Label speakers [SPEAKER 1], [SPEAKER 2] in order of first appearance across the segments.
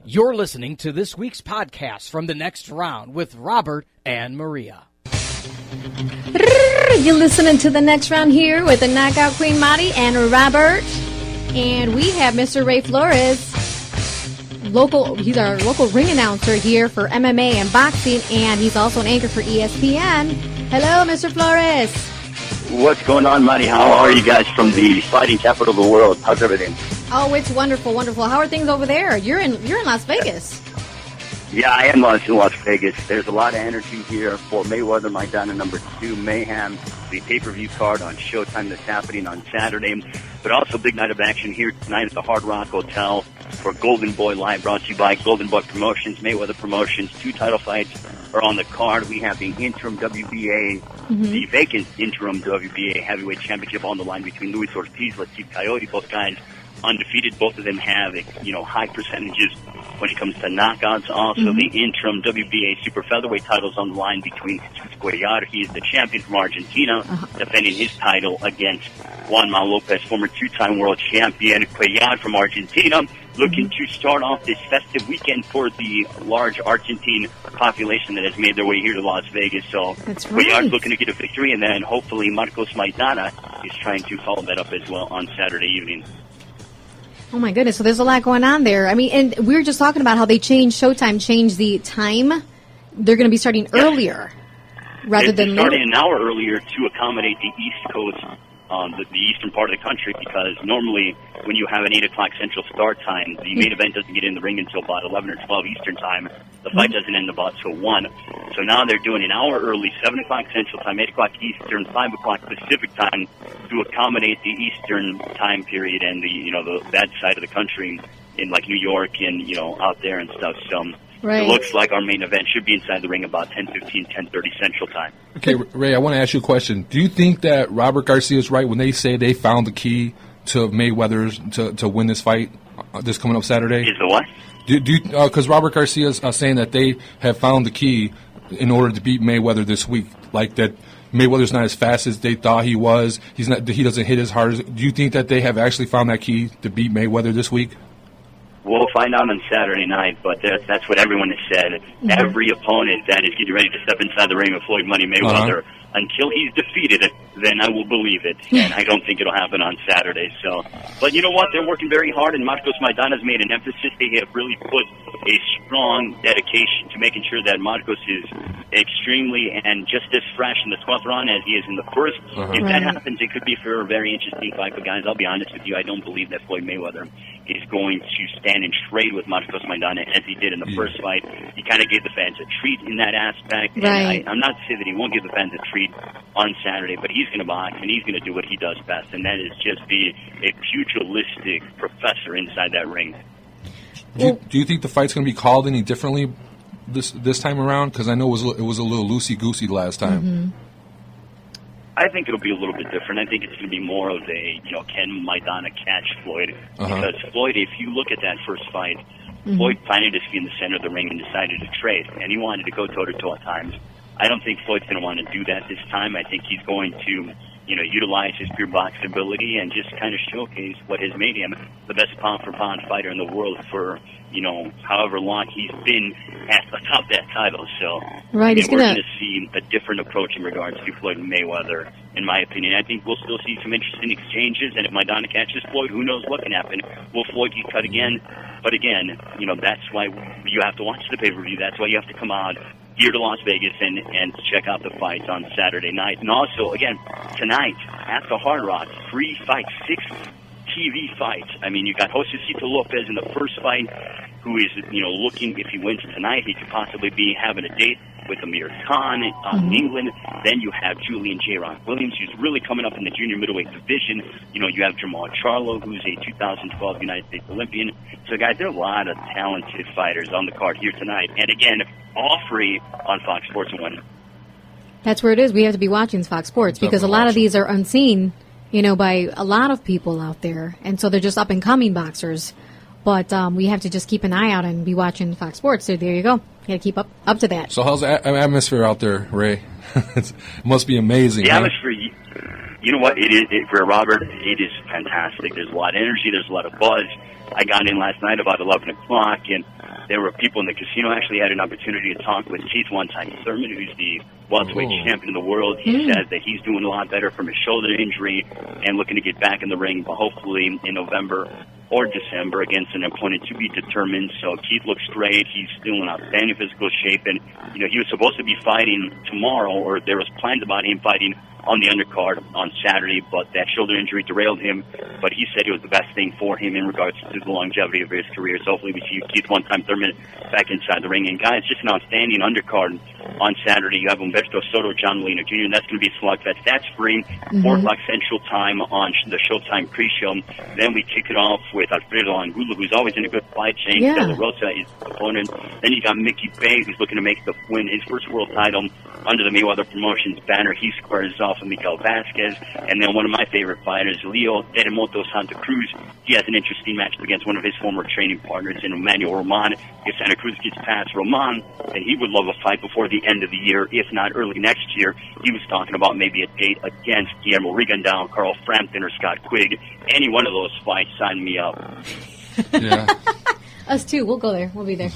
[SPEAKER 1] You're listening to this week's podcast from The Next Round with Robert and Maria.
[SPEAKER 2] You're listening to The Next Round here with the Knockout Queen Marty and Robert. And we have Mr. Ray Flores, he's our local ring announcer here for MMA and boxing, and he's also an anchor for ESPN. Hello, Mr. Flores.
[SPEAKER 3] What's going on, Marty? How are you guys from the fighting capital of the world? How's everything?
[SPEAKER 2] Oh, it's wonderful, wonderful. How are things over there? You're in Las Vegas.
[SPEAKER 3] Yeah, I am in Las Vegas. There's a lot of energy here for Mayweather Maidana #2 Mayhem, the pay-per-view card on Showtime that's happening on Saturday, but also big night of action here tonight at the Hard Rock Hotel for Golden Boy Live, brought to you by Golden Boy Promotions, Mayweather Promotions. 2 title fights are on the card. We have the interim WBA, the vacant interim WBA heavyweight championship on the line between Luis Ortiz, Latif Coyote, both guys undefeated. Both of them have, high percentages when it comes to knockouts. Also, the interim WBA super featherweight titles on the line between Jesus Cuellar. He is the champion from Argentina, defending his title against Juan Manuel Lopez, former 2-time world champion. Cuellar from Argentina, looking to start off this festive weekend for the large Argentine population that has made their way here to Las Vegas. So Cuellar's looking to get a victory, and then hopefully Marcos Maidana is trying to follow that up as well on Saturday evening.
[SPEAKER 2] Oh, my goodness. So there's a lot going on there. I mean, and we were just talking about how they Showtime changed the time. They're going to be starting earlier rather than later.
[SPEAKER 3] Starting an hour earlier to accommodate the East Coast, the eastern part of the country, because normally when you have an 8 o'clock Central start time, the main event doesn't get in the ring until about 11 or 12 Eastern time. The fight doesn't end about till 1. So now they're doing an hour early, 7 o'clock Central time, 8 o'clock Eastern, 5 o'clock Pacific time to accommodate the Eastern time period and that side of the country in like New York and, out there and stuff. So it looks like our main event should be inside the ring about 10:15, 10:30 Central time.
[SPEAKER 4] Okay, Ray, I want to ask you a question. Do you think that Robert Garcia is right when they say they found the key to Mayweather's to win this fight this coming up Saturday?
[SPEAKER 3] Is the what?
[SPEAKER 4] Because Robert Garcia is saying that they have found the key in order to beat Mayweather this week, like that Mayweather's not as fast as they thought he was. He doesn't hit as hard. Do you think that they have actually found that key to beat Mayweather this week?
[SPEAKER 3] We'll find out on Saturday night, but that's what everyone has said. Every opponent that is getting ready to step inside the ring with Floyd Money Mayweather, until he's defeated it, then I will believe it. And I don't think it'll happen on Saturday. So, but you know what? They're working very hard, and Marcos Maidana's made an emphasis. They have really put a strong dedication to making sure that Marcos is extremely and just as fresh in the 12th round as he is in the first. If that happens, it could be for a very interesting fight. But guys, I'll be honest with you, I don't believe that Floyd Mayweather is going to stand and trade with Marcos Maidana as he did in the first fight. He kind of gave the fans a treat in that aspect. And I'm not saying that he won't give the fans a treat on Saturday, but he's going to box and he's going to do what he does best, and that is just be a pugilistic professor inside that ring.
[SPEAKER 4] Do you think the fight's going to be called any differently this time around? Because I know it was a little loosey-goosey last time.
[SPEAKER 3] I think it'll be a little bit different. I think it's going to be more of a, can Maidana catch Floyd? Because Floyd, if you look at that first fight, Floyd finding his feet in the center of the ring and decided to trade, and he wanted to go toe-to-toe at times. I don't think Floyd's going to want to do that this time. I think he's going to, utilize his pure boxing ability and just kind of showcase what has made him the best pound-for-pound fighter in the world for, however long he's been atop that title. So we're going to see a different approach in regards to Floyd Mayweather, in my opinion. I think we'll still see some interesting exchanges, and if Maidana catches Floyd, who knows what can happen. Will Floyd get cut again? But again, that's why you have to watch the pay-per-view. That's why you have to come out here to Las Vegas and check out the fights on Saturday night. And also, again, tonight at the Hard Rock, 3 fights, 6 TV fights. I mean, you got Josecito Lopez in the first fight, who is, looking, if he wins tonight, he could possibly be having a date with Amir Khan in England. Then you have Julian J. Rock Williams, who's really coming up in the junior middleweight division. You have Jamal Charlo, who's a 2012 United States Olympian. So, guys, there are a lot of talented fighters on the card here tonight. And, again, all free on Fox Sports 1.
[SPEAKER 2] That's where it is. We have to be watching Fox Sports because a lot of these are unseen, by a lot of people out there. And so they're just up-and-coming boxers. But we have to just keep an eye out and be watching Fox Sports. So there you go. You got to keep up to that.
[SPEAKER 4] So how's the atmosphere out there, Ray? It must be amazing.
[SPEAKER 3] The atmosphere, you know what? For Robert, it is fantastic. There's a lot of energy. There's a lot of buzz. I got in last night about 11 o'clock, and there were people in the casino. Actually had an opportunity to talk with Keith one-time Thurman, who's the welterweight champion of the world. He says that he's doing a lot better from a shoulder injury and looking to get back in the ring, but hopefully in November or December against an opponent to be determined. So Keith looks great. He's still in outstanding physical shape, and he was supposed to be fighting tomorrow, or there was plans about him fighting on the undercard on Saturday, but that shoulder injury derailed him. But he said it was the best thing for him in regards to the longevity of his career. So hopefully we see Keith one-time Thurman back inside the ring. And guys, just an outstanding undercard on Saturday. You have Humberto Soto, John Molina Jr., and that's going to be a slugfest. That's free, 4 o'clock Central Time on the Showtime pre-show. Then we kick it off with Alfredo Angulo, who's always in a good fight chain. De La Rosa is the opponent. Then you got Mickey Bay, who's looking to make the win his first world title under the Mayweather Promotions banner. He squares off with Miguel Vasquez. And then one of my favorite fighters, Leo Terremoto Santa Cruz. He has an interesting matchup against one of his former training partners in Emmanuel Roman. If Santa Cruz gets past Roman, then he would love a fight before the end of the year, if not early next year. He was talking about maybe a date against Guillermo Rigondeaux, Carl Frampton, or Scott Quigg. Any one of those fights, sign me up.
[SPEAKER 4] Yeah.
[SPEAKER 2] Us too. We'll go there. We'll be there.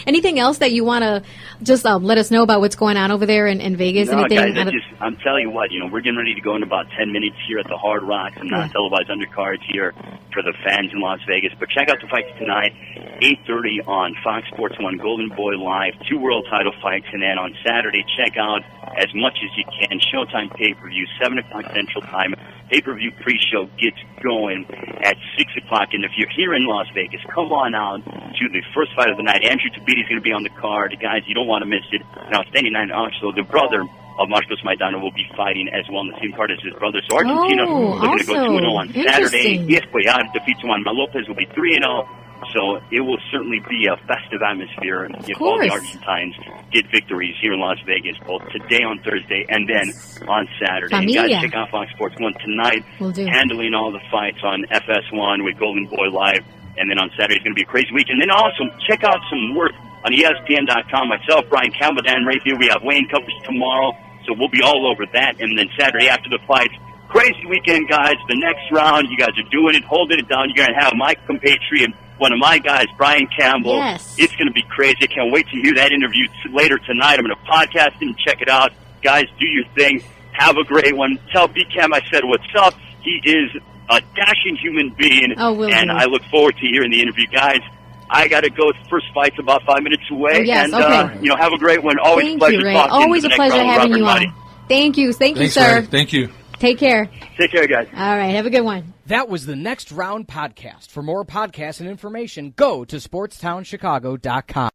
[SPEAKER 2] Anything else that you want to just let us know about what's going on over there in Vegas?
[SPEAKER 3] No,
[SPEAKER 2] Anything?
[SPEAKER 3] Guys, I'm telling you what, we're getting ready to go in about 10 minutes here at the Hard Rock, some non-televised undercards here for the fans in Las Vegas. But check out the fights tonight, 8:30 on Fox Sports 1, Golden Boy Live, 2 world title fights. And then on Saturday, check out as much as you can, Showtime pay-per-view, 7 o'clock Central Time. Pay-per-view pre-show gets going at 6 o'clock. And if you're here in Las Vegas, come on out to the first fight of the night. Andrew Tabiti's going to be on the card. Guys, you don't want to miss it. An outstanding night. Also, the brother of Marcos Maidana will be fighting as well on the same card as his brother. So Argentina looking to go 2-0 on Saturday. If Cuellar defeats Juan Lopez, will be 3-0. So it will certainly be a festive atmosphere if all the Argentines get victories here in Las Vegas, both today on Thursday and then on Saturday. And guys, check out Fox Sports 1 tonight, handling all the fights on FS1 with Golden Boy Live. And then on Saturday, it's going to be a crazy week. And then also check out some work on ESPN.com. Myself, Brian Campbell, Dan right here. We have Wayne coverage tomorrow, so we'll be all over that. And then Saturday after the fights, crazy weekend, guys. The next round, you guys are doing it, holding it down. You're going to have my compatriot, one of my guys, Brian Campbell.
[SPEAKER 2] Yes.
[SPEAKER 3] It's going to be crazy. I can't wait to hear that interview later tonight. I'm going to podcast it and check it out. Guys, do your thing. Have a great one. Tell B-Cam I said what's up. He is a dashing human being, and I look forward to hearing the interview. Guys, I got to go. The first fight's about 5 minutes away.
[SPEAKER 2] And,
[SPEAKER 3] have a great one. Always a pleasure talking.
[SPEAKER 2] Always a pleasure having you on. Thank you. Thanks, you, sir.
[SPEAKER 4] Ray. Thank you.
[SPEAKER 2] Take care.
[SPEAKER 3] Take care, guys.
[SPEAKER 2] All right. Have a good one.
[SPEAKER 1] That was the Next Round podcast. For more podcasts and information, go to SportsTownChicago.com.